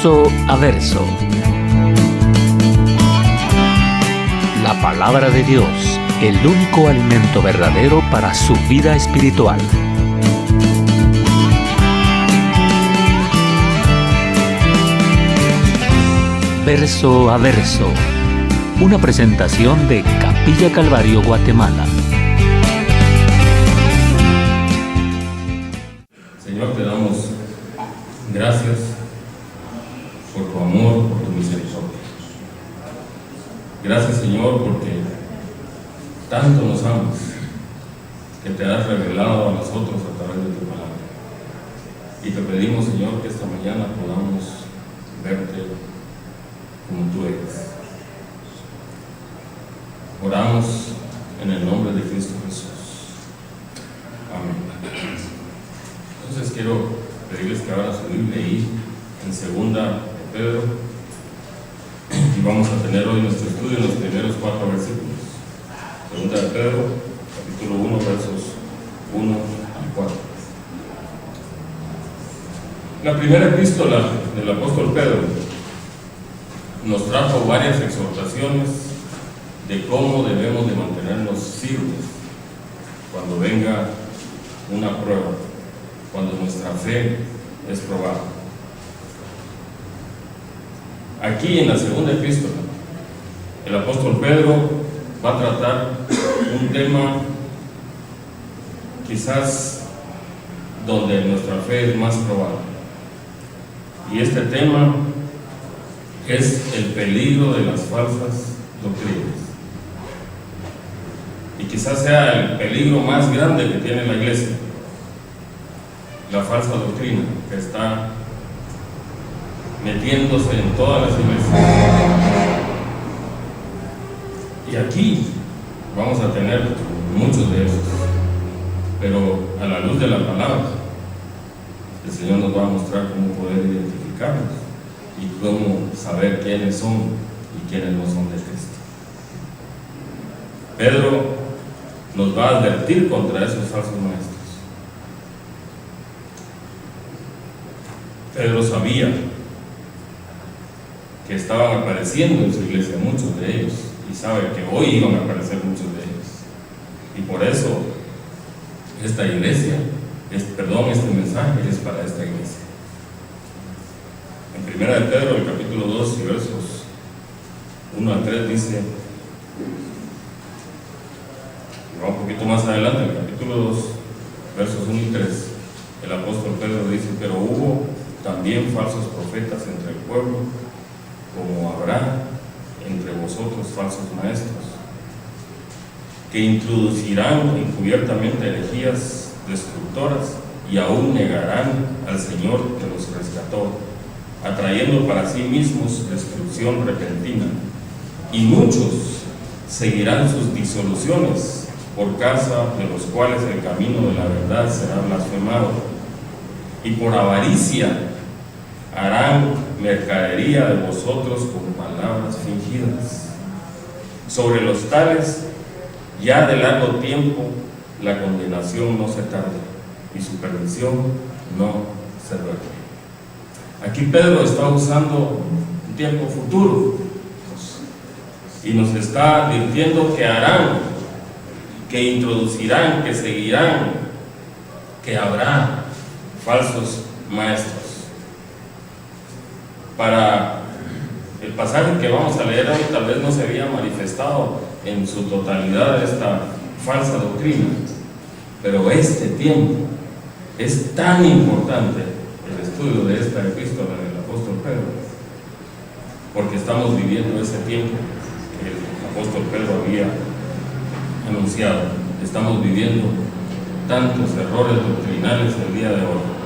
Verso a verso. La palabra de Dios, el único alimento verdadero para su vida espiritual. Verso a verso. Una presentación de Capilla Calvario, Guatemala. Señor, te damos gracias por tu amor, por tu misericordia. Gracias, Señor, porque tanto nos amas que te has revelado a nosotros a través de tu palabra. Y te pedimos, Señor, que esta mañana podamos verte como tú eres. Oramos en el nombre de Cristo Jesús. Amén. Entonces quiero pedirles que abran su Biblia ahí en Segunda de Pedro, y vamos a tener hoy nuestro estudio en los primeros 4 versículos. Segunda de Pedro, capítulo 1, versos 1 al 4. La primera epístola del apóstol Pedro nos trajo varias exhortaciones de cómo debemos de mantenernos firmes cuando venga una prueba, cuando nuestra fe es probada. Aquí en la segunda epístola, el apóstol Pedro va a tratar un tema quizás donde nuestra fe es más probada. Y este tema es el peligro de las falsas doctrinas. Y quizás sea el peligro más grande que tiene la iglesia, la falsa doctrina que está metiéndose en todas las iglesias. Y aquí vamos a tener muchos de esos, pero a la luz de la palabra, el Señor nos va a mostrar cómo poder identificarlos y cómo saber quiénes son y quiénes no son de Cristo. Pedro nos va a advertir contra esos falsos maestros. Pedro sabía que estaban apareciendo en su iglesia muchos de ellos, y sabe que hoy iban a aparecer muchos de ellos. Y por eso esta iglesia, este mensaje es para esta iglesia. En Primera de Pedro, el capítulo 2 y versos 1 al 3 dice, y va un poquito más adelante, el capítulo 2, versos 1 y 3, el apóstol Pedro dice, pero hubo también falsos profetas entre el pueblo, como habrá entre vosotros falsos maestros, que introducirán encubiertamente herejías destructoras y aún negarán al Señor que los rescató, atrayendo para sí mismos destrucción repentina. Y muchos seguirán sus disoluciones, por causa de los cuales el camino de la verdad será blasfemado. Y por avaricia harán mercadería de vosotros con palabras fingidas. Sobre los tales, ya de largo tiempo, la condenación no se tarda, y su perdición no se duerme. Aquí Pedro está usando un tiempo futuro, y nos está advirtiendo que harán, que introducirán, que seguirán, que habrá falsos maestros. Para el pasaje que vamos a leer hoy, tal vez no se había manifestado en su totalidad esta falsa doctrina, pero este tiempo es tan importante, el estudio de esta epístola del apóstol Pedro, porque estamos viviendo ese tiempo que el apóstol Pedro había anunciado. Estamos viviendo tantos errores doctrinales el día de hoy.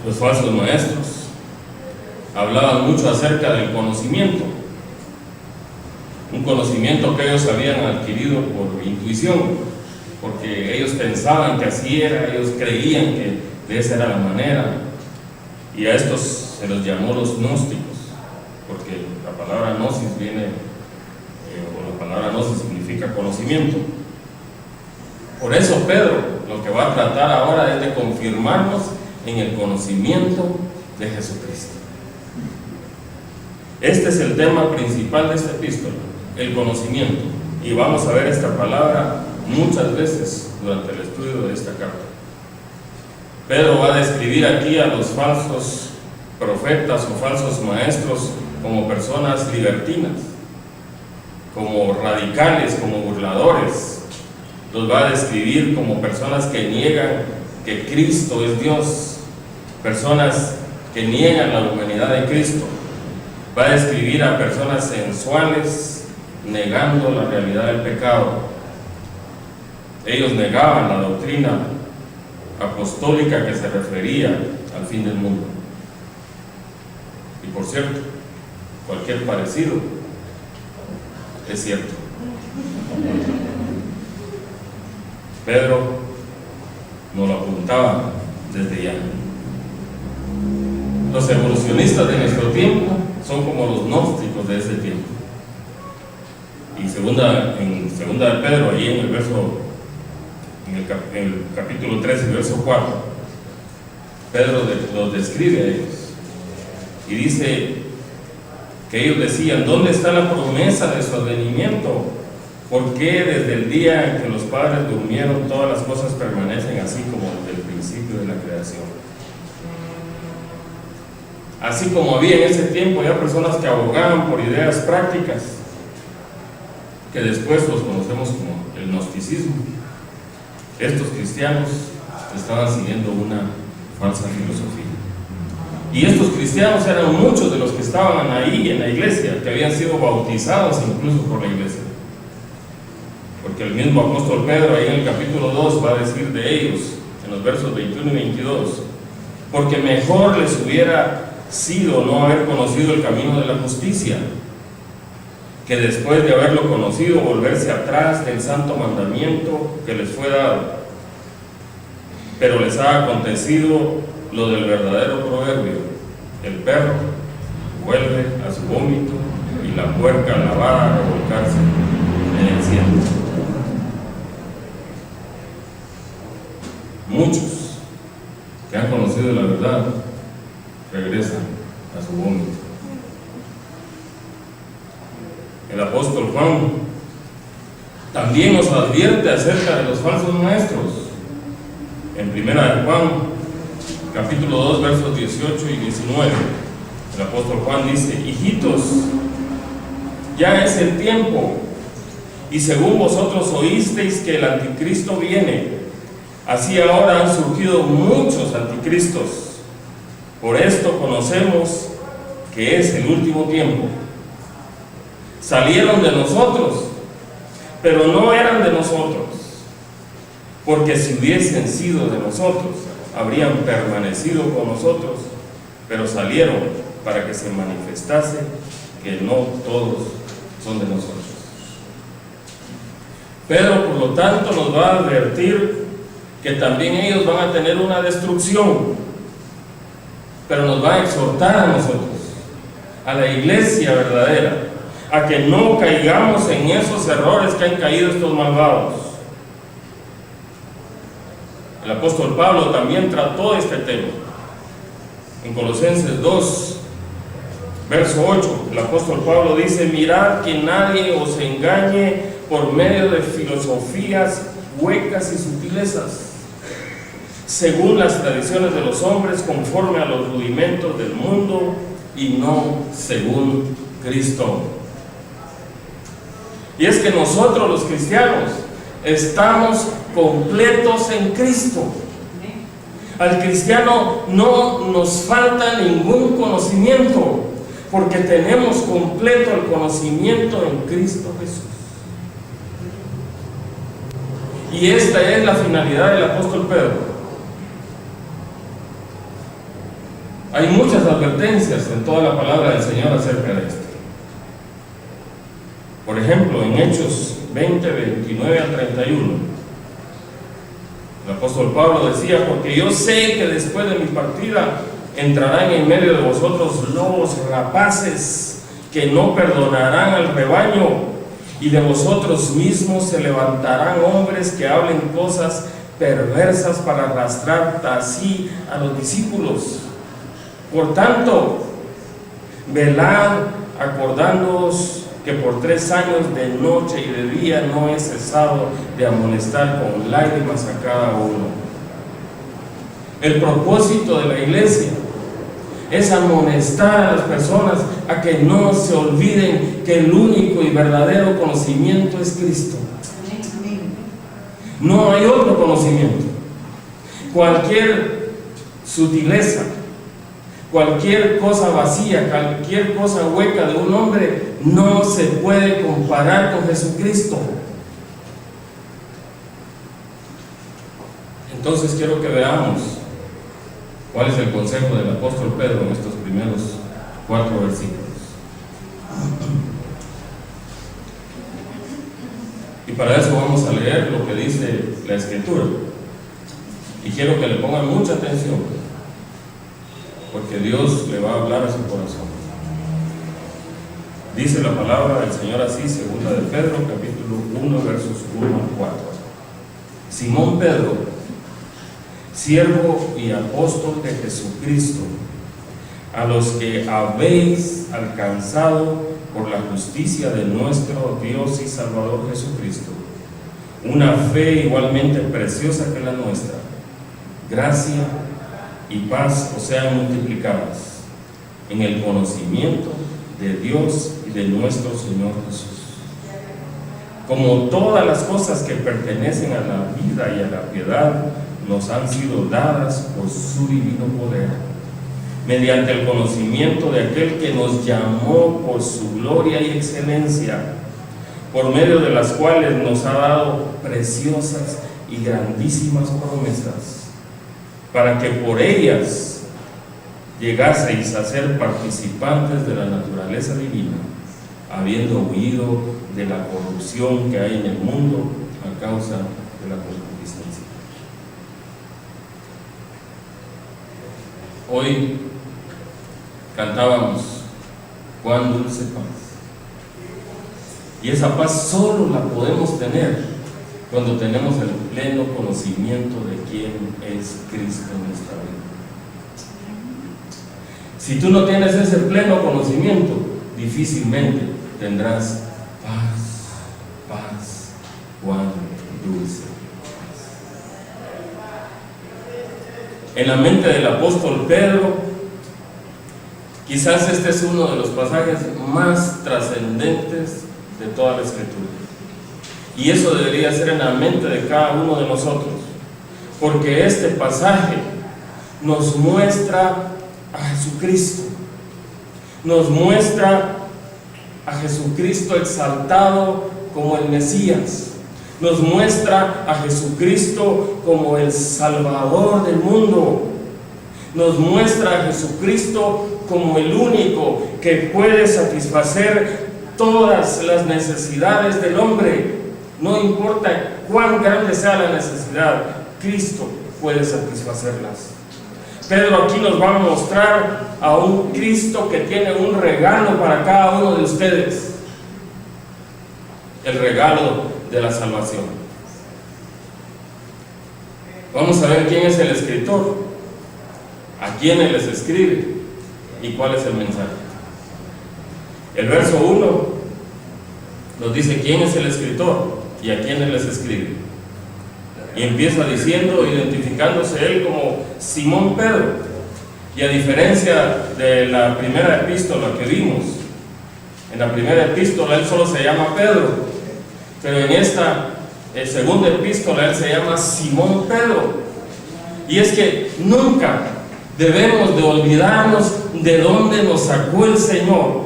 Los falsos maestros hablaban mucho acerca del conocimiento, un conocimiento que ellos habían adquirido por intuición, porque ellos pensaban que así era, ellos creían que de esa era la manera, y a estos se los llamó los gnósticos, porque la palabra gnosis viene, o la palabra gnosis significa conocimiento. Por eso Pedro lo que va a tratar ahora es de confirmarnos en el conocimiento de Jesucristo. Este es el tema principal de esta epístola, el conocimiento. Y vamos a ver esta palabra muchas veces durante el estudio de esta carta. Pedro va a describir aquí a los falsos profetas o falsos maestros como personas libertinas, como radicales, como burladores. Los va a describir como personas que niegan que Cristo es Dios, personas que niegan la humanidad de Cristo. Va a describir a personas sensuales negando la realidad del pecado. Ellos negaban la doctrina apostólica que se refería al fin del mundo. Y por cierto, cualquier parecido es cierto. Pedro nos lo apuntaba desde ya. Los evolucionistas de nuestro tiempo son como los gnósticos de ese tiempo. Y en segunda de Pedro, ahí en el capítulo 13, verso 4, Pedro los describe a ellos y dice que ellos decían: ¿dónde está la promesa de su advenimiento? ¿Por qué desde el día en que los padres durmieron todas las cosas permanecen así como desde el principio de la creación? Así como había en ese tiempo ya personas que abogaban por ideas prácticas, que después los conocemos como el gnosticismo, estos cristianos estaban siguiendo una falsa filosofía. Y estos cristianos eran muchos de los que estaban ahí en la iglesia, que habían sido bautizados incluso por la iglesia. Porque el mismo apóstol Pedro ahí en el capítulo 2 va a decir de ellos, en los versos 21 y 22, porque mejor les hubiera sido no haber conocido el camino de la justicia, que después de haberlo conocido volverse atrás del santo mandamiento que les fue dado. Pero les ha acontecido lo del verdadero proverbio: el perro vuelve a su vómito y la puerca lavada a revolcarse en el cielo. Muchos que han conocido la verdad regresan a su vómito. El apóstol Juan también nos advierte acerca de los falsos maestros. En primera de Juan, capítulo 2, versos 18 y 19, el apóstol Juan dice: hijitos, ya es el tiempo, y según vosotros oísteis que el anticristo viene, así ahora han surgido muchos anticristos. Por esto conocemos que es el último tiempo. Salieron de nosotros, pero no eran de nosotros, porque si hubiesen sido de nosotros, habrían permanecido con nosotros, pero salieron para que se manifestase que no todos son de nosotros. Pedro, por lo tanto, nos va a advertir que también ellos van a tener una destrucción, pero nos va a exhortar a nosotros, a la iglesia verdadera, a que no caigamos en esos errores que han caído estos malvados. El apóstol Pablo también trató este tema. En Colosenses 2, verso 8, el apóstol Pablo dice: mirad que nadie os engañe por medio de filosofías huecas y sutilezas, según las tradiciones de los hombres, conforme a los rudimentos del mundo, y no según Cristo. Y es que nosotros los cristianos estamos completos en Cristo. Al cristiano no nos falta ningún conocimiento, porque tenemos completo el conocimiento en Cristo Jesús. Y esta es la finalidad del apóstol Pedro. Hay muchas advertencias en toda la palabra del Señor acerca de esto. Por ejemplo, en Hechos 20, 29 al 31, el apóstol Pablo decía: porque yo sé que después de mi partida entrarán en medio de vosotros lobos rapaces que no perdonarán al rebaño, y de vosotros mismos se levantarán hombres que hablen cosas perversas para arrastrar así a los discípulos. Por tanto, velad, acordándoos que por 3 años de noche y de día no he cesado de amonestar con lágrimas a cada uno. El propósito de la iglesia es amonestar a las personas a que no se olviden que el único y verdadero conocimiento es Cristo. No hay otro conocimiento. Cualquier sutileza, cualquier cosa vacía, cualquier cosa hueca de un hombre no se puede comparar con Jesucristo. Entonces quiero que veamos cuál es el consejo del apóstol Pedro en estos primeros 4 versículos. Y para eso vamos a leer lo que dice la Escritura. Y quiero que le pongan mucha atención, porque Dios le va a hablar a su corazón. Dice la palabra del Señor así, segunda de Pedro, capítulo 1, versos 1 al 4. Simón Pedro, siervo y apóstol de Jesucristo, a los que habéis alcanzado por la justicia de nuestro Dios y Salvador Jesucristo, una fe igualmente preciosa que la nuestra. Gracia y paz os sean multiplicadas en el conocimiento de Dios y de nuestro Señor Jesús, como todas las cosas que pertenecen a la vida y a la piedad nos han sido dadas por su divino poder, mediante el conocimiento de aquel que nos llamó por su gloria y excelencia, por medio de las cuales nos ha dado preciosas y grandísimas promesas, para que por ellas llegaseis a ser participantes de la naturaleza divina, habiendo huido de la corrupción que hay en el mundo a causa de la concupiscencia. Hoy cantábamos cuán dulce paz, y esa paz solo la podemos tener cuando tenemos el pleno conocimiento de quién es Cristo en nuestra vida. Si tú no tienes ese pleno conocimiento, difícilmente tendrás paz, cuán dulce paz. En la mente del apóstol Pedro, quizás este es uno de los pasajes más trascendentes de toda la Escritura. Y eso debería ser en la mente de cada uno de nosotros, porque este pasaje nos muestra a Jesucristo, nos muestra a Jesucristo exaltado como el Mesías, nos muestra a Jesucristo como el Salvador del mundo, nos muestra a Jesucristo como el único que puede satisfacer todas las necesidades del hombre. No importa cuán grande sea la necesidad, Cristo puede satisfacerlas. Pedro aquí nos va a mostrar a un Cristo que tiene un regalo para cada uno de ustedes: el regalo de la salvación. Vamos a ver quién es el escritor, a quién él les escribe y cuál es el mensaje. El verso 1 nos dice quién es el escritor y a quién él les escribe, y empieza diciendo, identificándose él como Simón Pedro. Y a diferencia de la primera epístola que vimos, en la primera epístola él solo se llama Pedro, pero en esta segunda epístola él se llama Simón Pedro. Y es que nunca debemos de olvidarnos de dónde nos sacó el Señor.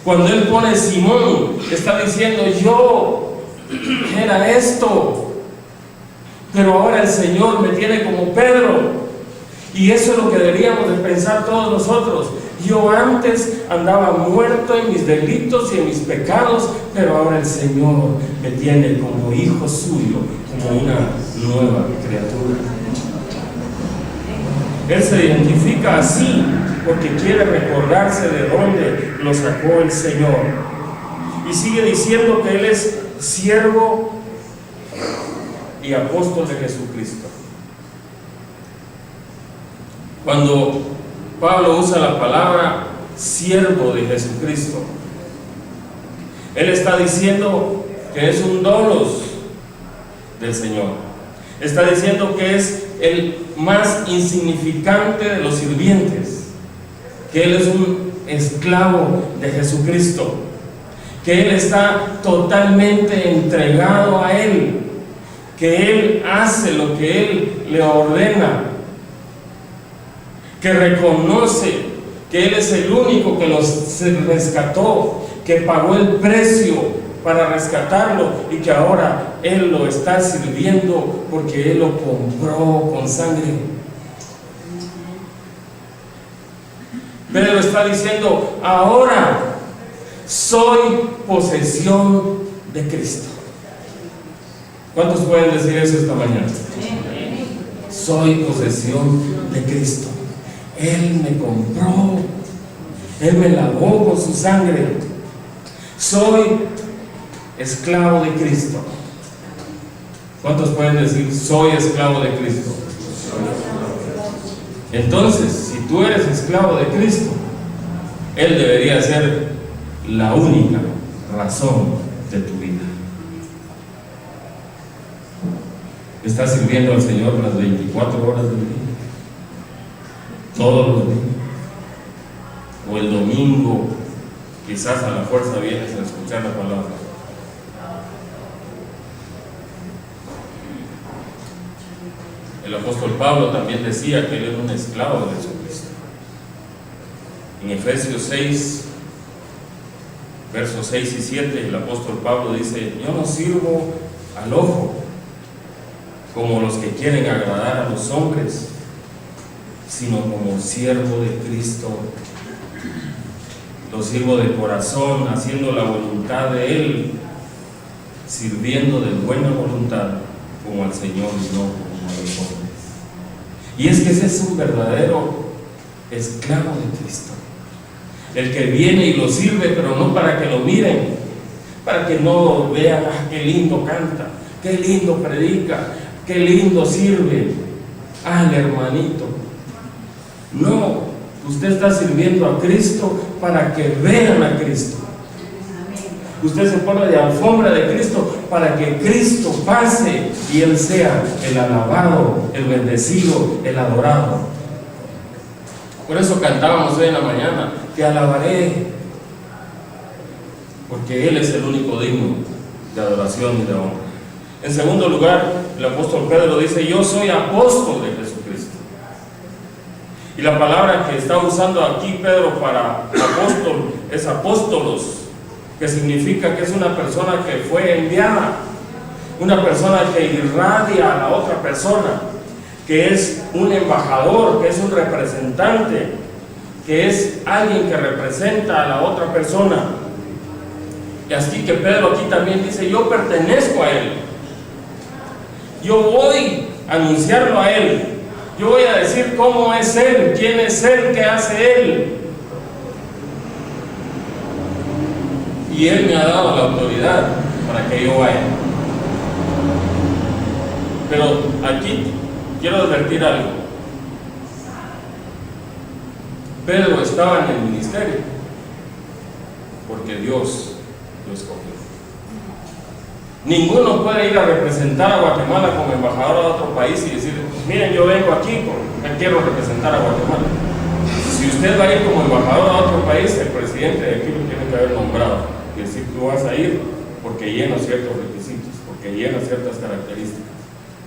Cuando él pone Simón, está diciendo: yo era esto, pero ahora el Señor me tiene como Pedro. Y eso es lo que deberíamos de pensar todos nosotros. Yo antes andaba muerto en mis delitos y en mis pecados, pero ahora el Señor me tiene como hijo suyo, como una nueva criatura. Él se identifica así porque quiere recordarse de dónde lo sacó el Señor. Y sigue diciendo que él es siervo y apóstol de Jesucristo. Cuando Pablo usa la palabra siervo de Jesucristo. Él está diciendo que es un dolos del Señor. Está diciendo que es el más insignificante de los sirvientes, que Él es un esclavo de Jesucristo, que Él está totalmente entregado a Él, que Él hace lo que Él le ordena, que reconoce que Él es el único que los rescató, que pagó el precio para rescatarlo y que ahora Él lo está sirviendo porque Él lo compró con sangre. Pedro está diciendo: ahora soy posesión de Cristo. ¿Cuántos pueden decir eso esta mañana? Soy posesión de Cristo. Él me compró, Él me lavó con su sangre. Soy esclavo de Cristo. ¿Cuántos pueden decir: soy esclavo de Cristo? Entonces, si tú eres esclavo de Cristo, Él debería ser la única razón de tu vida. ¿Estás sirviendo al Señor las 24 horas del día? ¿Todos los días? ¿O el domingo quizás a la fuerza vienes a escuchar la palabra? El apóstol Pablo también decía que él era un esclavo de Jesucristo. En Efesios 6, versos 6 y 7, el apóstol Pablo dice: yo no sirvo al ojo como los que quieren agradar a los hombres, sino como siervo de Cristo. Lo sirvo de corazón, haciendo la voluntad de Él, sirviendo de buena voluntad como al Señor y no como a los hombres. Y es que ese es un verdadero esclavo de Cristo, el que viene y lo sirve, pero no para que lo miren, para que no vean: ah, qué lindo canta, qué lindo predica, qué lindo sirve, ah, el hermanito. No, usted está sirviendo a Cristo para que vean a Cristo. Usted se pone de alfombra de Cristo para que Cristo pase y Él sea el alabado, el bendecido, el adorado. Por eso cantábamos hoy en la mañana: te alabaré, porque Él es el único digno de adoración y de honra. En segundo lugar, el apóstol Pedro dice: yo soy apóstol de Jesucristo. Y la palabra que está usando aquí Pedro para apóstol es apóstolos, que significa que es una persona que fue enviada, una persona que irradia a la otra persona, que es un embajador, que es un representante, que es alguien que representa a la otra persona. Y así que Pedro aquí también dice: yo pertenezco a Él, yo voy a anunciarlo a Él, yo voy a decir cómo es Él, quién es Él, qué hace Él. Y Él me ha dado la autoridad para que yo vaya. Pero aquí quiero advertir algo. Pedro estaba en el ministerio porque Dios lo escogió. Ninguno puede ir a representar a Guatemala como embajador a otro país y decir: miren, yo vengo aquí porque quiero representar a Guatemala. Si usted va a ir como embajador a otro país, el presidente de aquí lo tiene que haber nombrado y decir: tú vas a ir porque llena ciertos requisitos, porque llena ciertas características,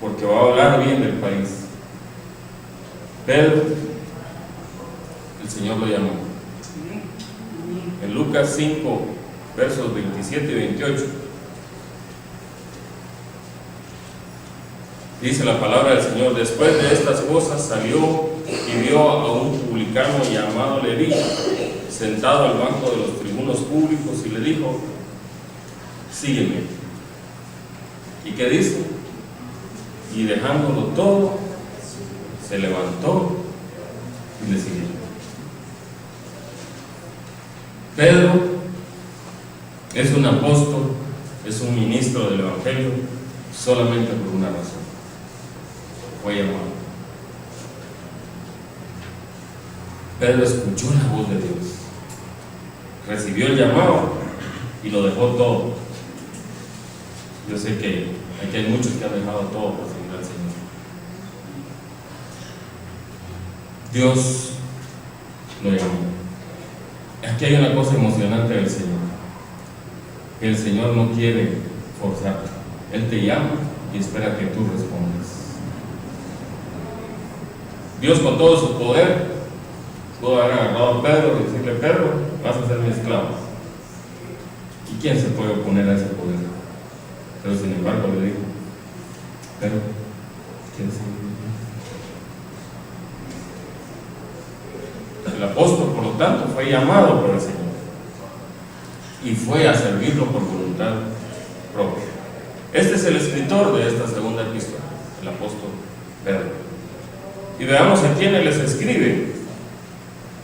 porque va a hablar bien del país. Pedro, el Señor lo llamó. En Lucas 5, versos 27 y 28, dice la palabra del Señor: después de estas cosas salió y vio a un publicano llamado Leví sentado al banco de los tribunos públicos y le dijo: sígueme. ¿Y qué dice? Y dejándolo todo, se levantó y le siguió. Pedro es un apóstol, es un ministro del Evangelio solamente por una razón: fue llamado. Pedro escuchó la voz de Dios, recibió el llamado y lo dejó todo. Yo sé que aquí hay muchos que han dejado todo por seguir al Señor. Dios lo llamó. Aquí hay una cosa emocionante del Señor, que el Señor no quiere forzarte. Él te llama y espera que tú respondas. Dios, con todo su poder, pudo haber agarrado a Pedro y decirle: Pedro, vas a ser mi esclavo. ¿Y quién se puede oponer a ese poder? Pero sin embargo le dijo: Pedro, ¿quieres seguir? El apóstol, por lo tanto, fue llamado por el Señor y fue a servirlo por voluntad propia. Este es el escritor de esta segunda epístola, el apóstol Pedro. Y veamos a quién les escribe.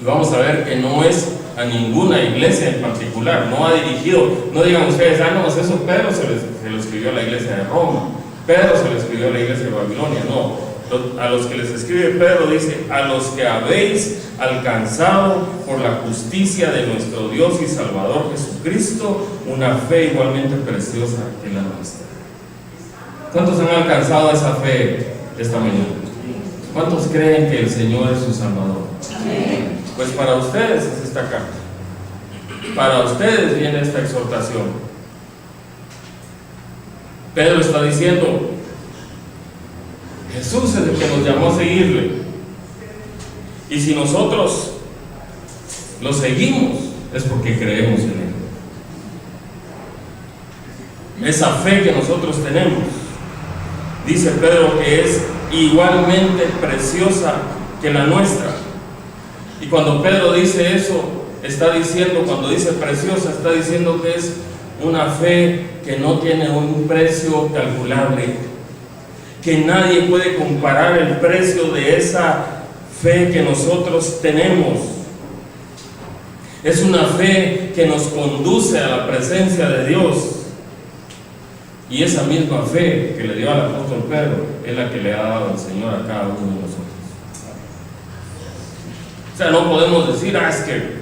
Y vamos a ver que no es a ninguna iglesia en particular, no ha dirigido, no digan ustedes: no, eso Pedro se lo escribió a la iglesia de Roma, Pedro se lo escribió a la iglesia de Babilonia. No, a los que les escribe Pedro dice: a los que habéis alcanzado por la justicia de nuestro Dios y Salvador Jesucristo una fe igualmente preciosa que la nuestra. ¿Cuántos han alcanzado esa fe esta mañana? ¿Cuántos creen que el Señor es su Salvador? Amén. Pues para ustedes es esta carta, para ustedes viene esta exhortación. Pedro está diciendo: Jesús es el que nos llamó a seguirle, y si nosotros lo seguimos es porque creemos en Él. Esa fe que nosotros tenemos, dice Pedro, que es igualmente preciosa que la nuestra. Y cuando Pedro dice eso, está diciendo, cuando dice preciosa, está diciendo que es una fe que no tiene un precio calculable, que nadie puede comparar el precio de esa fe que nosotros tenemos. Es una fe que nos conduce a la presencia de Dios. Y esa misma fe que le dio al apóstol Pedro es la que le ha dado el Señor a cada uno de nosotros. O sea, no podemos decir: es que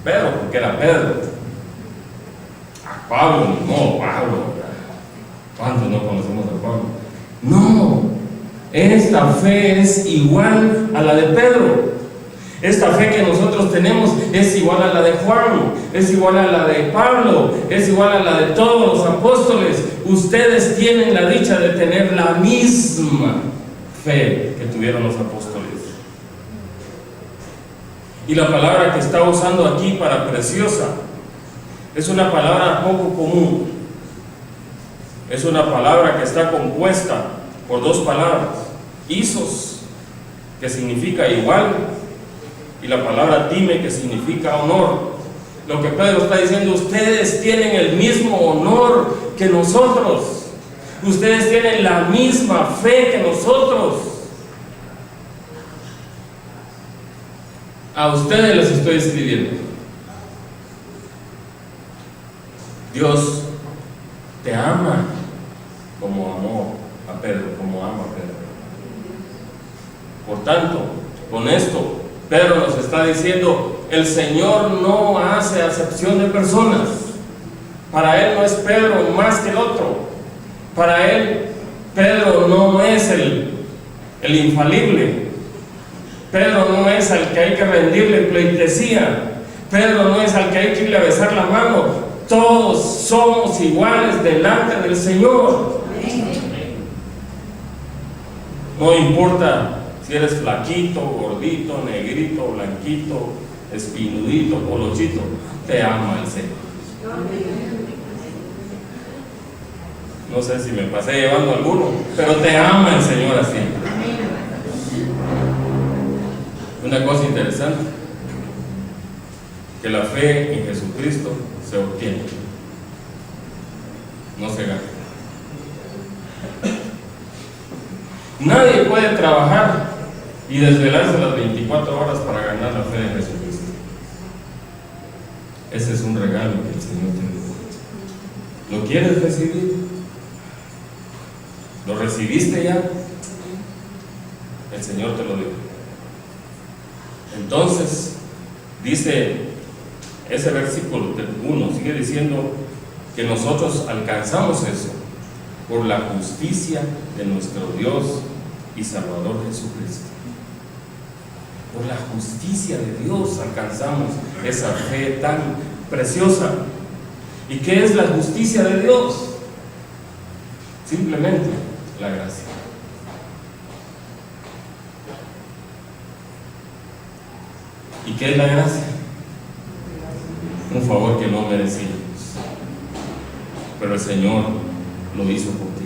Pedro, porque era Pedro. A Pablo, no, Pablo. ¿Cuántos no conocemos a Pablo? No, esta fe es igual a la de Pedro. Esta fe que nosotros tenemos es igual a la de Juan, es igual a la de Pablo, es igual a la de todos los apóstoles. Ustedes tienen la dicha de tener la misma fe que tuvieron los apóstoles. Y la palabra que está usando aquí para preciosa es una palabra poco común. Es una palabra que está compuesta por dos palabras: isos, que significa igual, y la palabra time, que significa honor. Lo que Pedro está diciendo: ustedes tienen el mismo honor que nosotros, ustedes tienen la misma fe que nosotros. A ustedes les estoy escribiendo. Dios te ama como amó a Pedro, como ama a Pedro. Por tanto, con esto Pedro nos está diciendo: el Señor no hace acepción de personas. Para Él no es Pedro más que el otro. Para Él, Pedro no es el infalible. Pedro no es al que hay que rendirle pleitesía. Pedro no es al que hay que irle a besar la mano. Todos somos iguales delante del Señor. No importa si eres flaquito, gordito, negrito, blanquito, espinudito, colochito, te ama el Señor. No sé si me pasé llevando alguno, pero te ama el Señor así. Una cosa interesante, que la fe en Jesucristo se obtiene, no se gana. Nadie puede trabajar y desvelarse las 24 horas para ganar la fe en Jesucristo. Ese es un regalo que el Señor te dio. ¿Lo quieres recibir? ¿Lo recibiste ya? El Señor te lo dio. Entonces, dice ese versículo 1, sigue diciendo que nosotros alcanzamos eso por la justicia de nuestro Dios y Salvador Jesucristo. Por la justicia de Dios alcanzamos esa fe tan preciosa. ¿Y qué es la justicia de Dios? Simplemente la gracia. ¿Y qué es la gracia? Un favor que no merecíamos, pero el Señor lo hizo por ti.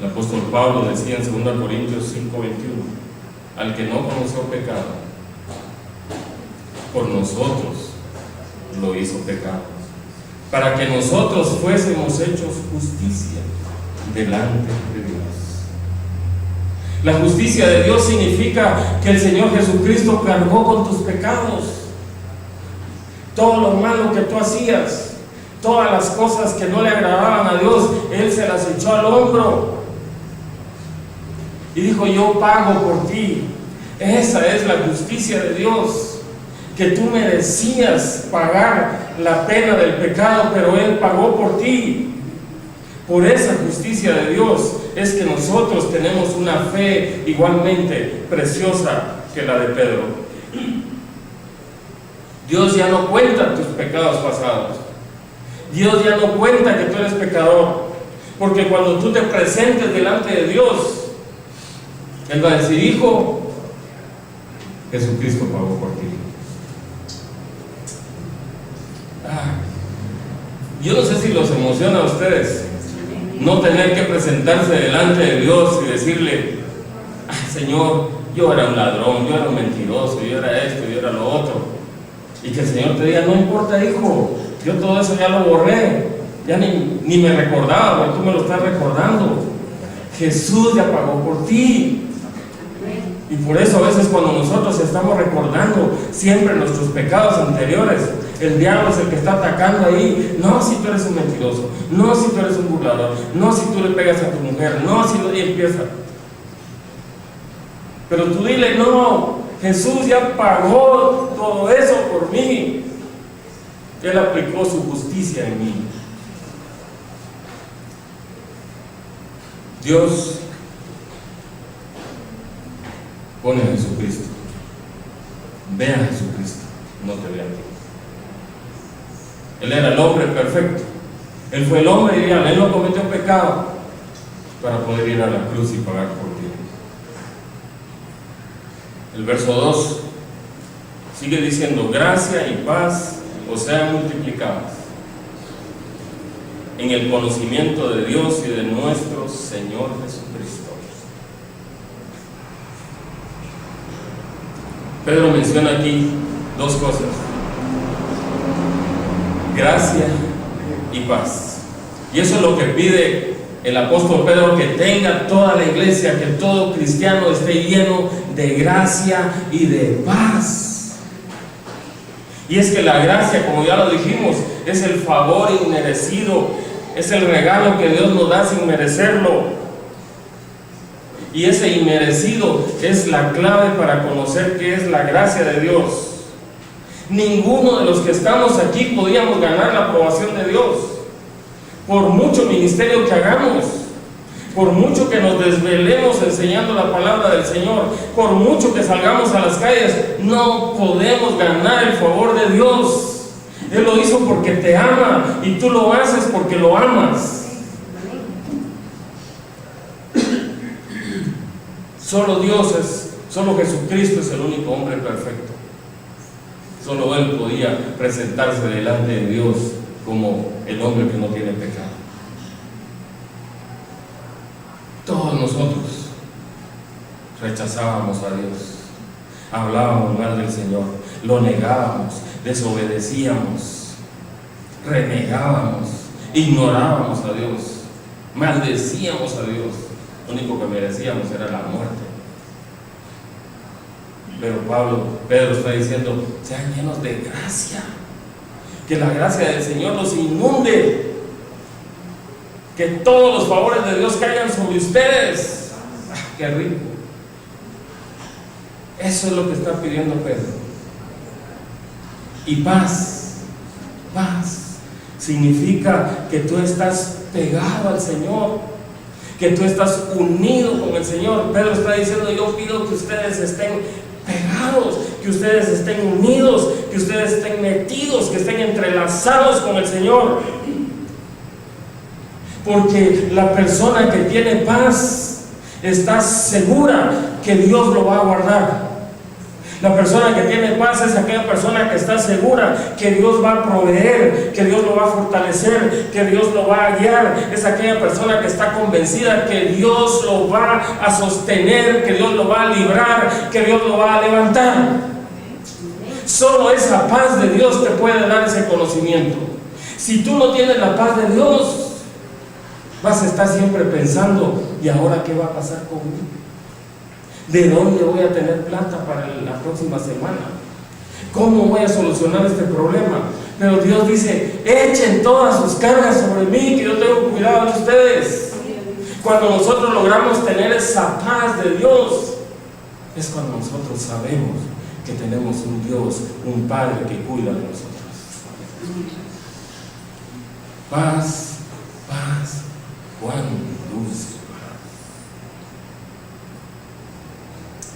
El apóstol Pablo decía en 2 Corintios 5:21, al que no conoció pecado, por nosotros lo hizo pecado, para que nosotros fuésemos hechos justicia delante de Dios. La justicia de Dios significa que el Señor Jesucristo cargó con tus pecados. Todo lo malo que tú hacías, todas las cosas que no le agradaban a Dios, Él se las echó al hombro y dijo: yo pago por ti. Esa es la justicia de Dios, que tú merecías pagar la pena del pecado, pero Él pagó por ti. Por esa justicia de Dios es que nosotros tenemos una fe igualmente preciosa que la de Pedro. Dios ya no cuenta tus pecados pasados. Dios ya no cuenta que tú eres pecador, porque cuando tú te presentes delante de Dios, Él va a decir: hijo, Jesucristo pagó por ti. Yo no sé si los emociona a ustedes no tener que presentarse delante de Dios y decirle: Señor, yo era un ladrón, yo era un mentiroso, yo era esto, yo era lo otro. Y que el Señor te diga: no importa, hijo, yo todo eso ya lo borré, ya ni me recordaba, porque tú me lo estás recordando. Jesús ya pagó por ti. Y por eso a veces cuando nosotros estamos recordando siempre nuestros pecados anteriores, el diablo es el que está atacando ahí. No, si tú eres un mentiroso, no, si tú eres un burlador, no, si tú le pegas a tu mujer, no, si no, y empieza. Pero tú dile: no, Jesús ya pagó todo eso por mí. Él aplicó su justicia en mí. Dios pone a Jesucristo. Ve a Jesucristo, no te ve a ti. Él era el hombre perfecto. Él fue el hombre ideal. Él no cometió pecado para poder ir a la cruz y pagar por ti. El verso 2 sigue diciendo: gracia y paz os sean multiplicadas en el conocimiento de Dios y de nuestro Señor Jesucristo. Pedro menciona aquí dos cosas: gracia y paz. Y eso es lo que pide el apóstol Pedro, que tenga toda la iglesia, que todo cristiano esté lleno de gracia y de paz. Y es que la gracia, como ya lo dijimos, es el favor inmerecido, es el regalo que Dios nos da sin merecerlo. Y ese inmerecido es la clave para conocer qué es la gracia de Dios. Ninguno de los que estamos aquí podíamos ganar la aprobación de Dios. Por mucho ministerio que hagamos, por mucho que nos desvelemos enseñando la palabra del Señor, por mucho que salgamos a las calles, no podemos ganar el favor de Dios. Él lo hizo porque te ama y tú lo haces porque lo amas. Solo solo Jesucristo es el único hombre perfecto. Solo Él podía presentarse delante de Dios como el hombre que no tiene pecado. Todos nosotros rechazábamos a Dios, hablábamos mal del Señor, lo negábamos, desobedecíamos, renegábamos, ignorábamos a Dios, maldecíamos a Dios. Lo único que merecíamos era la muerte. Pero Pedro está diciendo: sean llenos de gracia, que la gracia del Señor los inunde, que todos los favores de Dios caigan sobre ustedes. ¡Qué rico! Eso es lo que está pidiendo Pedro. Y paz, paz, significa que tú estás pegado al Señor, que tú estás unido con el Señor. Pedro está diciendo: yo pido que ustedes estén pegados, que ustedes estén unidos, que ustedes estén metidos, que estén entrelazados con el Señor. Porque la persona que tiene paz está segura que Dios lo va a guardar. La persona que tiene paz es aquella persona que está segura que Dios va a proveer, que Dios lo va a fortalecer, que Dios lo va a guiar. Es aquella persona que está convencida que Dios lo va a sostener, que Dios lo va a librar, que Dios lo va a levantar. Solo esa paz de Dios te puede dar ese conocimiento. Si tú no tienes la paz de Dios, vas a estar siempre pensando: ¿y ahora qué va a pasar conmigo? ¿De dónde voy a tener plata para la próxima semana? ¿Cómo voy a solucionar este problema? Pero Dios dice: echen todas sus cargas sobre mí, que yo tengo cuidado de ustedes. Cuando nosotros logramos tener esa paz de Dios, es cuando nosotros sabemos que tenemos un Dios, un Padre que cuida de nosotros. Paz, paz, cuán dulce.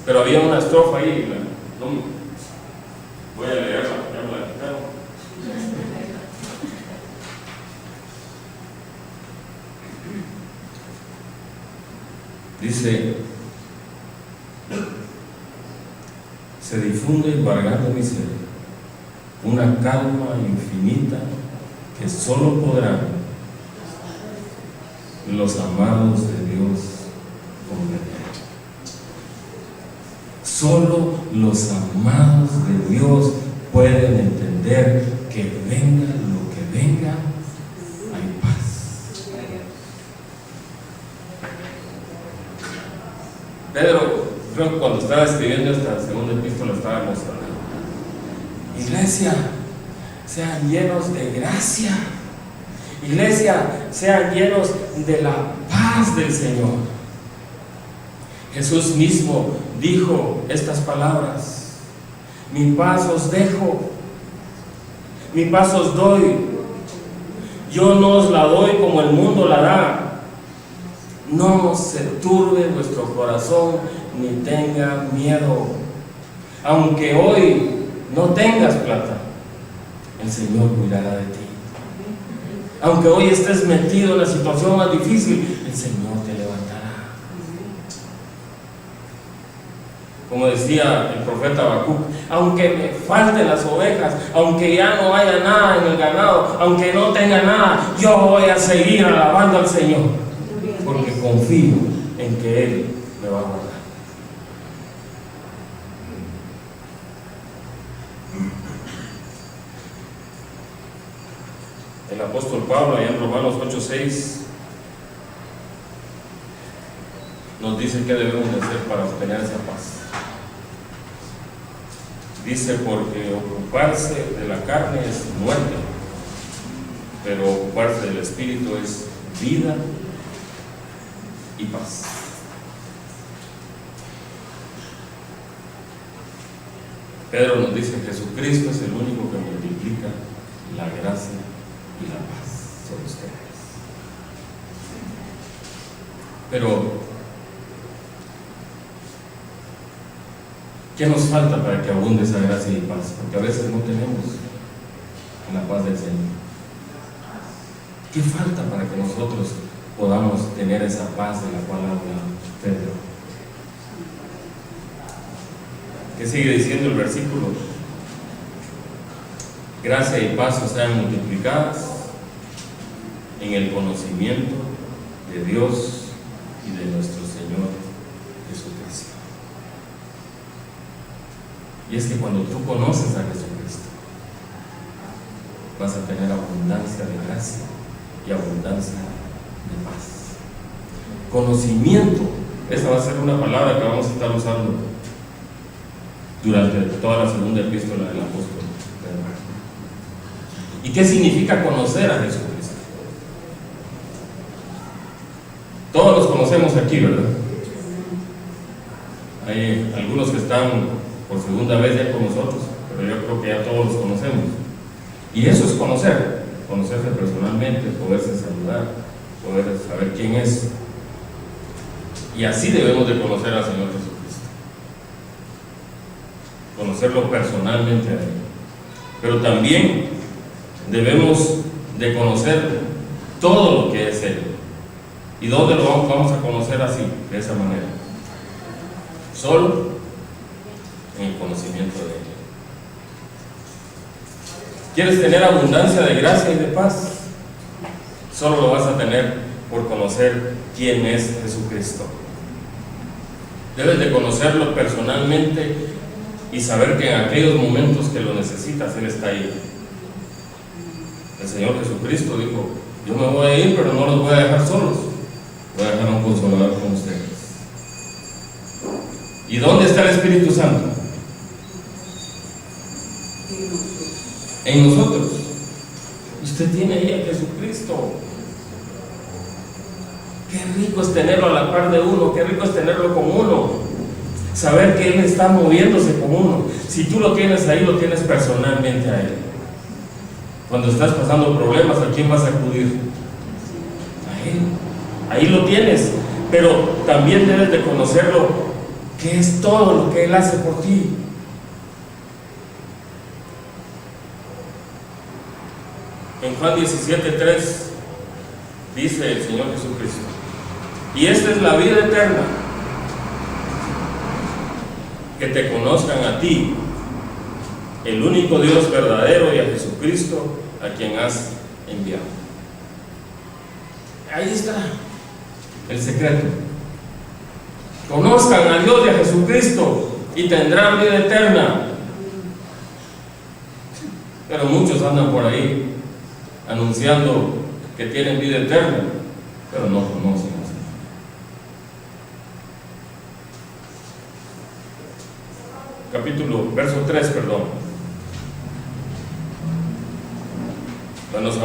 Pero había una estrofa ahí, no, voy a leerla, ya me la quitaron. Dice: se difunde embargando mi ser una calma infinita que solo podrán los amados de Dios comprender. Solo los amados de Dios pueden entender que venga lo que venga, hay paz. Pedro, creo que cuando estaba escribiendo esta segunda epístola estaba emocionado. Iglesia, sean llenos de gracia. Iglesia, sean llenos de la paz del Señor. Jesús mismo dijo estas palabras: mi paz os dejo, mi paz os doy. Yo no os la doy como el mundo la da. No se turbe vuestro corazón ni tenga miedo. Aunque hoy no tengas plata, el Señor cuidará de ti. Aunque hoy estés metido en la situación más difícil, el Señor te levantará. Como decía el profeta Habacuc: aunque me falten las ovejas, aunque ya no haya nada en el ganado, aunque no tenga nada, yo voy a seguir alabando al Señor, porque confío en que Él me va a guardar. El apóstol Pablo, allá en Romanos 8:6, nos dice qué debemos de hacer para obtener esa paz. Dice: porque ocuparse de la carne es muerte, pero ocuparse del Espíritu es vida y paz. Pedro nos dice: Jesucristo es el único que multiplica la gracia y la paz sobre ustedes. Pero ¿qué nos falta para que abunde esa gracia y paz? Porque a veces no tenemos la paz del Señor. ¿Qué falta para que nosotros podamos tener esa paz de la cual habla Pedro? ¿Qué sigue diciendo el versículo? Gracia y paz os sean multiplicadas en el conocimiento de Dios y de nuestro Señor Jesucristo. Y es que cuando tú conoces a Jesucristo, vas a tener abundancia de gracia y abundancia de paz. Conocimiento, esa va a ser una palabra que vamos a estar usando durante toda la segunda epístola del apóstol Pedro. ¿Y qué significa conocer a Jesucristo? Todos los conocemos aquí, ¿verdad? Hay algunos que están por segunda vez ya con nosotros, pero yo creo que ya todos los conocemos. Y eso es conocerse personalmente, poderse saludar, poder saber quién es. Y así debemos de conocer al Señor Jesucristo. Conocerlo personalmente a Él. Pero también debemos de conocer todo lo que es Él. ¿Y dónde lo vamos a conocer así, de esa manera? Solo en el conocimiento de Él. ¿Quieres tener abundancia de gracia y de paz? Solo lo vas a tener por conocer quién es Jesucristo. Debes de conocerlo personalmente y saber que en aquellos momentos que lo necesitas, Él está ahí. El Señor Jesucristo dijo: yo me voy a ir, pero no los voy a dejar solos. Voy a dejar un consolador con ustedes. ¿Y dónde está el Espíritu Santo? En nosotros. Usted tiene ahí a Jesucristo. Qué rico es tenerlo a la par de uno, qué rico es tenerlo con uno. Saber que Él está moviéndose con uno. Si tú lo tienes ahí, lo tienes personalmente a Él. Cuando estás pasando problemas, ¿a quién vas a acudir? A Él. Ahí lo tienes. Pero también debes de conocerlo, que es todo lo que Él hace por ti. En Juan 17:3 dice el Señor Jesucristo: y esta es la vida eterna, que te conozcan a ti, el único Dios verdadero, y a Jesucristo, a quien has enviado. Ahí está el secreto. Conozcan a Dios y a Jesucristo y tendrán vida eterna. Pero muchos andan por ahí anunciando que tienen vida eterna, pero no conocen a Dios. Verso 3, Vamos a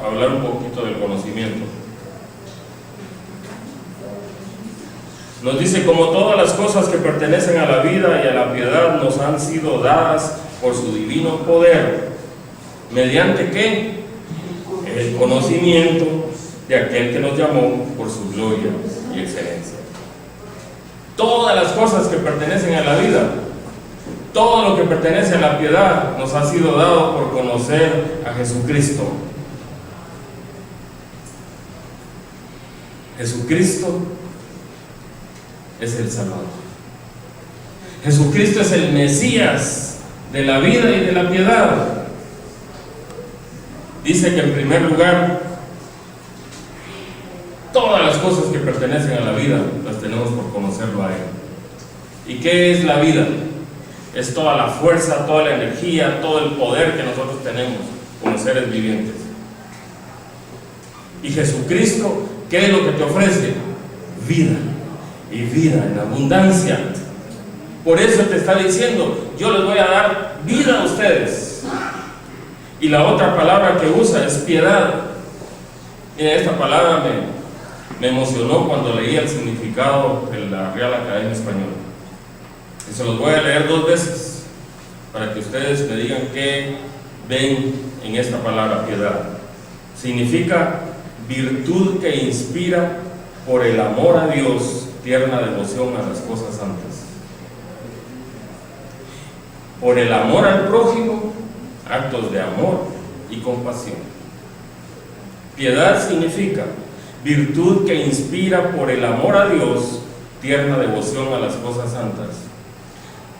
hablar un poquito del conocimiento. Nos dice: como todas las cosas que pertenecen a la vida y a la piedad nos han sido dadas por su divino poder. ¿Mediante qué? El conocimiento de aquel que nos llamó por su gloria y excelencia. Todas las cosas que pertenecen a la vida, todo lo que pertenece a la piedad, nos ha sido dado por conocer a Jesucristo. Jesucristo es el Salvador. Jesucristo es el Mesías de la vida y de la piedad. Dice que en primer lugar, todas las cosas que pertenecen a la vida las tenemos por conocerlo a Él. ¿Y qué es la vida? Es toda la fuerza, toda la energía, todo el poder que nosotros tenemos como seres vivientes. Y Jesucristo, ¿qué es lo que te ofrece? Vida, y vida en abundancia. Por eso te está diciendo: yo les voy a dar vida a ustedes. Y la otra palabra que usa es piedad. Mira, esta palabra me emocionó cuando leía el significado de la Real Academia Española. Y se los voy a leer 2 veces para que ustedes me digan qué ven en esta palabra piedad. Significa virtud que inspira por el amor a Dios, tierna devoción a las cosas santas. Por el amor al prójimo, actos de amor y compasión. Piedad significa virtud que inspira por el amor a Dios, tierna devoción a las cosas santas.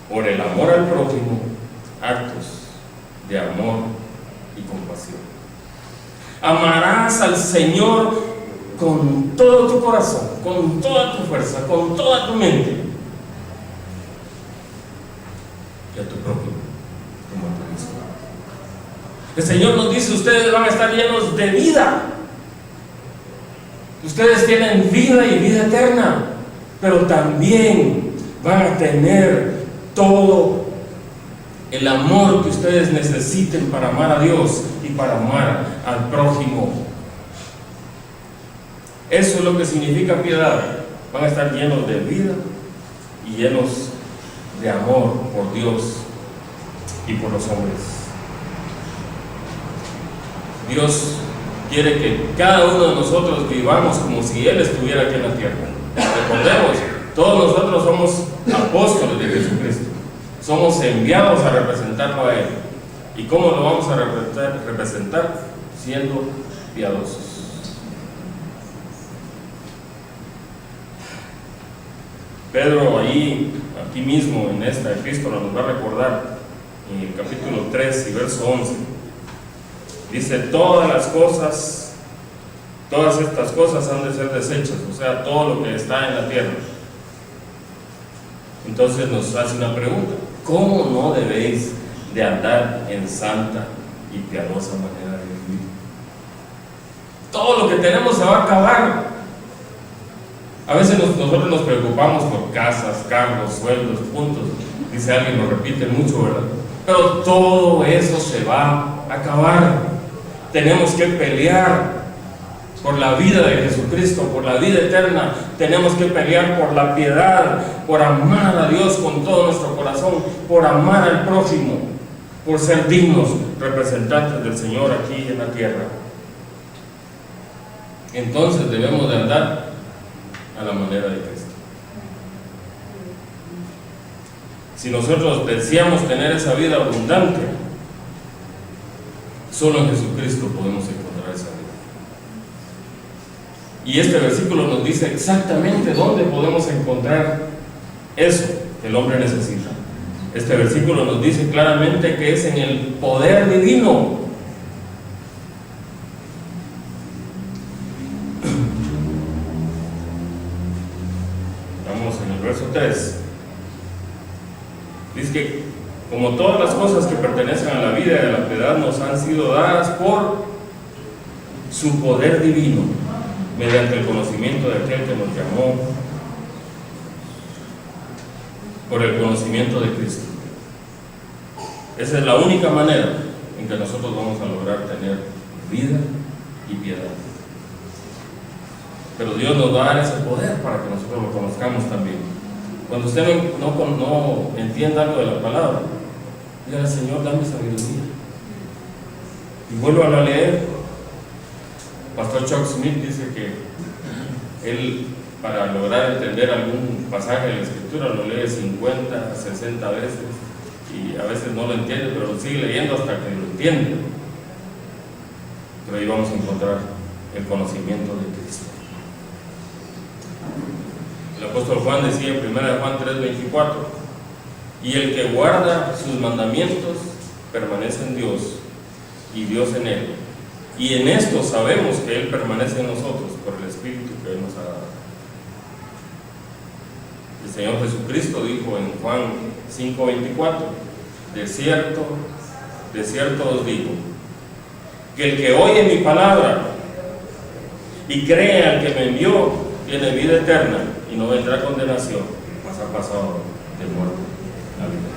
Por el amor al prójimo, actos de amor y compasión. Amarás al Señor con todo tu corazón, con toda tu fuerza, con toda tu mente, y a tu prójimo como a tu mismo. El Señor nos dice: ustedes van a estar llenos de vida. Ustedes tienen vida y vida eterna, pero también van a tener todo el amor que ustedes necesiten para amar a Dios y para amar al prójimo. Eso es lo que significa piedad. Van a estar llenos de vida y y llenos de amor por Dios y por los hombres. Dios quiere que cada uno de nosotros vivamos como si Él estuviera aquí en la tierra. Recordemos, todos nosotros somos apóstoles de Jesucristo, somos enviados a representarlo a Él. ¿Y cómo lo vamos a representar? Siendo piadosos. Pedro aquí mismo en esta epístola nos va a recordar en el capítulo 3 y verso 11, dice: todas estas cosas han de ser desechas, o sea, todo lo que está en la tierra. Entonces nos hace una pregunta: ¿cómo no debéis de andar en santa y piadosa manera de vivir? Todo lo que tenemos se va a acabar. A veces nosotros nos preocupamos por casas, carros, sueldos, puntos. Dice alguien, lo repite mucho, ¿verdad? Pero todo eso se va a acabar. Tenemos que pelear por la vida de Jesucristo, por la vida eterna. Tenemos que pelear por la piedad, por amar a Dios con todo nuestro corazón, por amar al prójimo, por ser dignos representantes del Señor aquí en la tierra. Entonces debemos de andar a la manera de Cristo. Si nosotros deseamos tener esa vida abundante, solo en Jesucristo podemos encontrar esa vida. Y este versículo nos dice exactamente dónde podemos encontrar eso que el hombre necesita. Este versículo nos dice claramente que es en el poder divino. Vamos en el verso 3. Dice que como todas las cosas que pertenecen a la vida y a la piedad nos han sido dadas por su poder divino, mediante el conocimiento de aquel que nos llamó, por el conocimiento de Cristo. Esa es la única manera en que nosotros vamos a lograr tener vida y piedad. Pero Dios nos va a dar ese poder para que nosotros lo conozcamos también. Cuando usted no entienda algo de la palabra, dígale: Señor, dame sabiduría. Y vuelvo a leer. Pastor Chuck Smith dice que él, para lograr entender algún pasaje de la Escritura, lo lee 50, 60 veces, y a veces no lo entiende, pero lo sigue leyendo hasta que lo entiende. Pero ahí vamos a encontrar el conocimiento de Cristo. El apóstol Juan decía en 1 Juan 3:24: y el que guarda sus mandamientos permanece en Dios y Dios en él. Y en esto sabemos que Él permanece en nosotros por el Espíritu que Él nos ha dado. El Señor Jesucristo dijo en Juan 5:24: de cierto os digo, que el que oye mi palabra y cree al que me envió, tiene vida eterna y no vendrá a condenación, mas ha pasado de muerte a vida.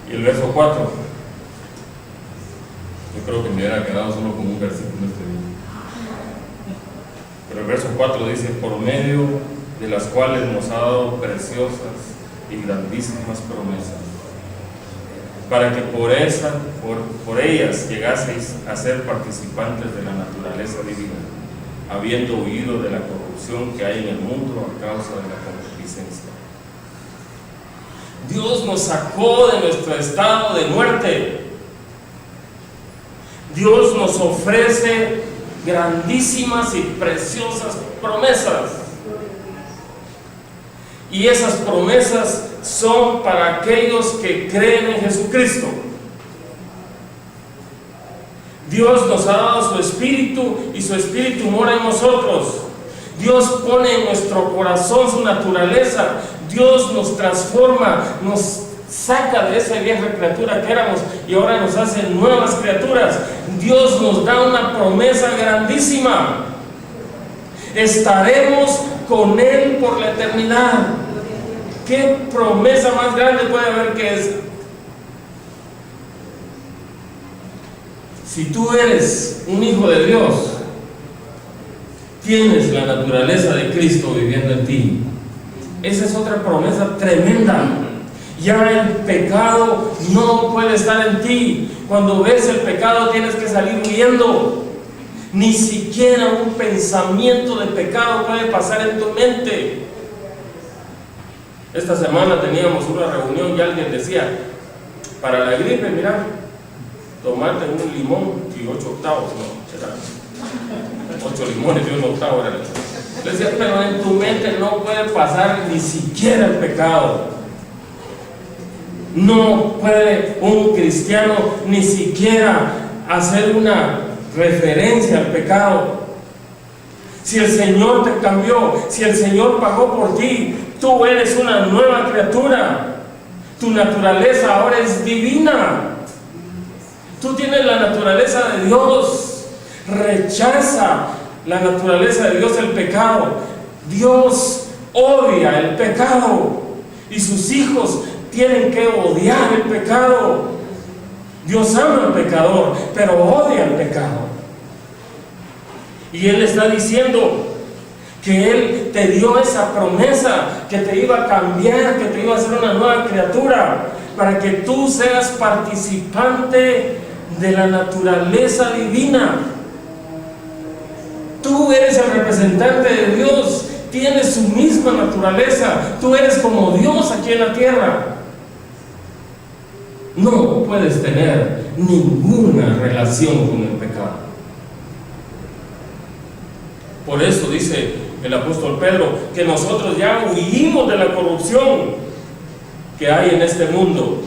Y el verso 4, yo creo que me hubiera quedado solo con un versículo este día. Pero el verso 4 dice: por medio de las cuales nos ha dado preciosas y grandísimas promesas, para que por ellas llegaseis a ser participantes de la naturaleza divina, habiendo huido de la corrupción que hay en el mundo a causa de la concupiscencia. Dios nos sacó de nuestro estado de muerte. Dios nos ofrece grandísimas y preciosas promesas. Y esas promesas son para aquellos que creen en Jesucristo. Dios nos ha dado su Espíritu y su Espíritu mora en nosotros. Dios pone en nuestro corazón su naturaleza. Dios nos transforma, nos saca de esa vieja criatura que éramos y ahora nos hace nuevas criaturas. Dios nos da una promesa grandísima: estaremos con Él por la eternidad. ¿Qué promesa más grande puede haber que esa? Si tú eres un hijo de Dios, Tienes la naturaleza de Cristo viviendo en ti. Esa es otra promesa tremenda. Ya el pecado no puede estar en ti. Cuando ves el pecado tienes que salir huyendo. Ni siquiera un pensamiento de pecado puede pasar en tu mente. Esta semana teníamos una reunión y alguien decía, para la gripe, mira, tomate un limón y 8 octavos, no, era 8 limones y 1 octavo era. Le decía, pero en tu mente no puede pasar ni siquiera el pecado. No puede un cristiano ni siquiera hacer una referencia al pecado. Si el Señor te cambió, si el Señor pagó por ti, tú eres una nueva criatura. Tu naturaleza ahora es divina. Tú tienes la naturaleza de Dios. Rechaza la naturaleza de Dios, el pecado. Dios odia el pecado y sus hijos tienen que odiar el pecado. Dios ama al pecador, pero odia el pecado. Y Él está diciendo que Él te dio esa promesa, que te iba a cambiar, que te iba a hacer una nueva criatura, para que tú seas participante de la naturaleza divina. Tú eres el representante de Dios, tienes su misma naturaleza, tú eres como Dios aquí en la tierra. No puedes tener ninguna relación con el pecado. Por eso dice el apóstol Pedro que nosotros ya huimos de la corrupción que hay en este mundo.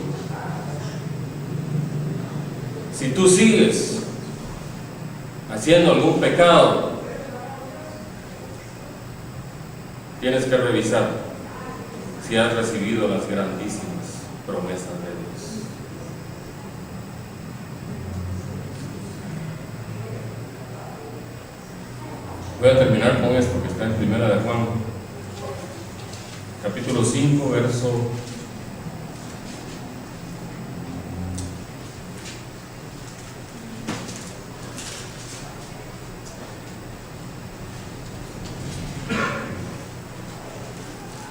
Si tú sigues haciendo algún pecado, tienes que revisar si has recibido las grandísimas promesas de Dios. Voy a terminar con esto que está en 1 de Juan, capítulo 5, verso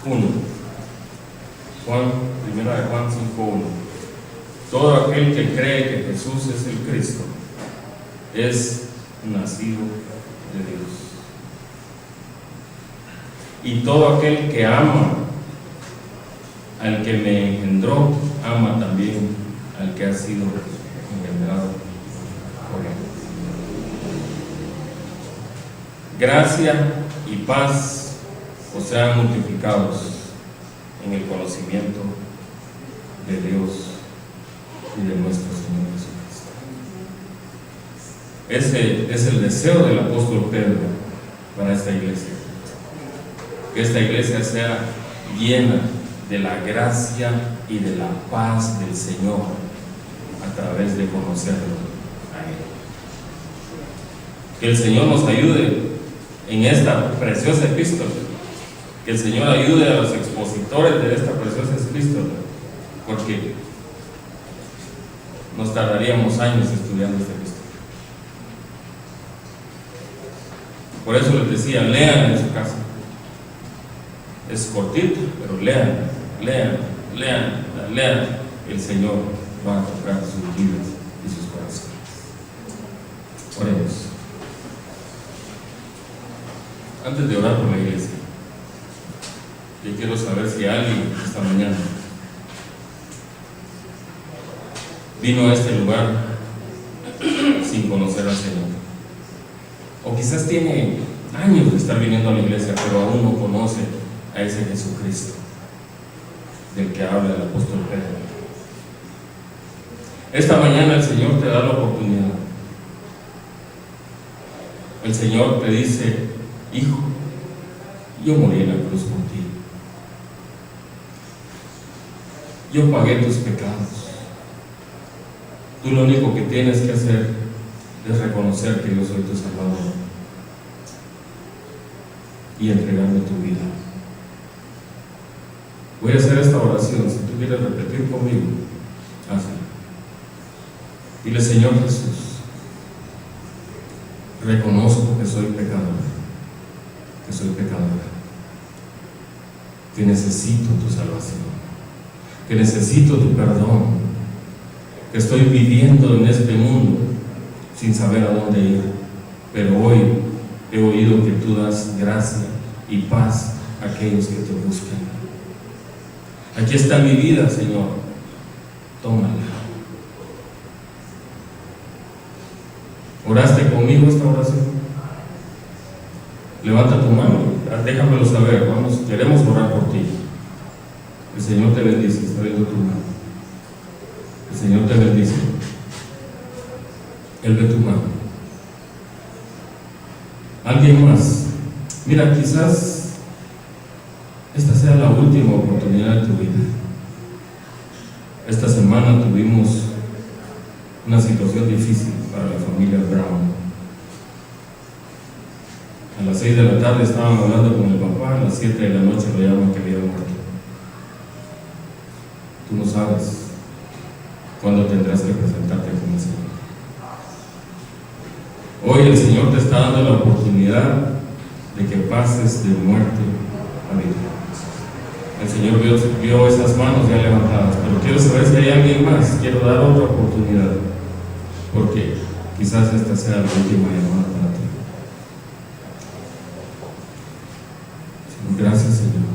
1. Juan, 1 de Juan 5:1. Todo aquel que cree que Jesús es el Cristo es nacido de Dios. Y todo aquel que ama al que me engendró, ama también al que ha sido engendrado por él. Gracia y paz os sean multiplicados en el conocimiento de Dios y de nuestro Señor Jesucristo. Ese es el deseo del apóstol Pedro para esta iglesia. Que esta iglesia sea llena de la gracia y de la paz del Señor a través de conocerlo a Él. Que el Señor nos ayude en esta preciosa epístola. Que el Señor ayude a los expositores de esta preciosa epístola, porque nos tardaríamos años estudiando esta epístola. Por eso les decía, lean en su casa. Es cortito, pero lean. El Señor va a tocar sus vidas y sus corazones. Oremos. Antes de orar por la iglesia, yo quiero saber si alguien esta mañana vino a este lugar sin conocer al Señor. O quizás tiene años de estar viniendo a la iglesia, pero aún no conoce a ese Jesucristo del que habla el apóstol Pedro. Esta mañana el Señor te da la oportunidad. El Señor te dice: hijo, yo morí en la cruz por ti. Yo pagué tus pecados. Tú lo único que tienes que hacer es reconocer que yo soy tu Salvador y entregarme tu vida. Voy a hacer esta oración. Si tú quieres repetir conmigo, hazlo. Dile: Señor Jesús, reconozco que soy pecador. que soy pecadora, que necesito tu salvación, que necesito tu perdón, que estoy viviendo en este mundo sin saber a dónde ir, pero hoy he oído que tú das gracia y paz a aquellos que te buscan. Aquí está mi vida, Señor, tómala. ¿Oraste conmigo esta oración? Levanta tu mano, déjamelo saber, vamos, queremos orar por ti. El Señor te bendice, está viendo tu mano. El Señor te bendice. Él ve tu mano. ¿Alguien más? Mira, quizás esta sea la última oportunidad de tu vida. Esta semana tuvimos una situación difícil para la familia Brown. A las 6 de la tarde estaban hablando con el papá, a las 7 de la noche lo llaman que había muerto. Tú no sabes cuándo tendrás que presentarte con el Señor. Hoy el Señor te está dando la oportunidad de que pases de muerte a vida. El Señor vio esas manos ya levantadas, pero quiero saber si hay alguien más. Quiero dar otra oportunidad, porque quizás esta sea la última llamada para ti. Gracias, Señor,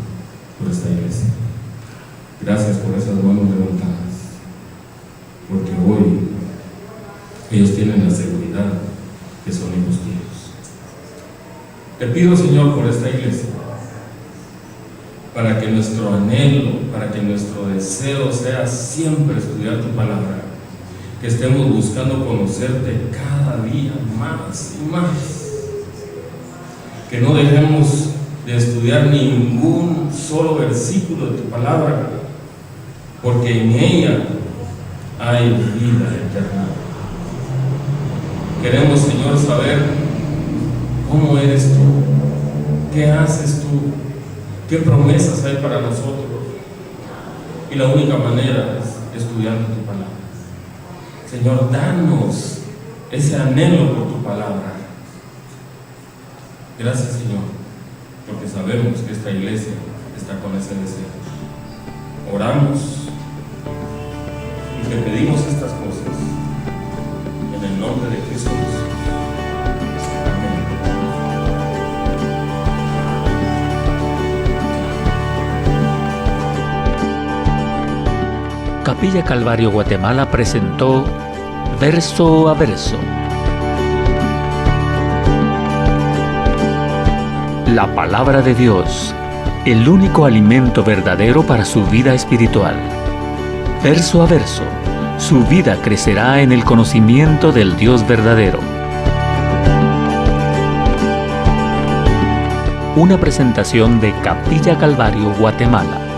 por esta iglesia. Gracias por esas manos levantadas, porque hoy ellos tienen la seguridad que son hijos tuyos. Te pido, Señor, por esta iglesia, para que nuestro anhelo, para que nuestro deseo sea siempre estudiar tu palabra, que estemos buscando conocerte cada día más y más, que no dejemos de estudiar ningún solo versículo de tu palabra, porque en ella hay vida eterna. Queremos, Señor, saber cómo eres tú, qué haces tú, qué promesas hay para nosotros, y la única manera es estudiando tu palabra. Señor, danos ese anhelo por tu palabra. Gracias, Señor, porque sabemos que esta iglesia está con ese deseo. Oramos y te pedimos estas cosas en el nombre de Jesús. Amén. Capilla Calvario Guatemala presentó Verso a Verso. La palabra de Dios, el único alimento verdadero para su vida espiritual. Verso a verso, su vida crecerá en el conocimiento del Dios verdadero. Una presentación de Capilla Calvario Guatemala.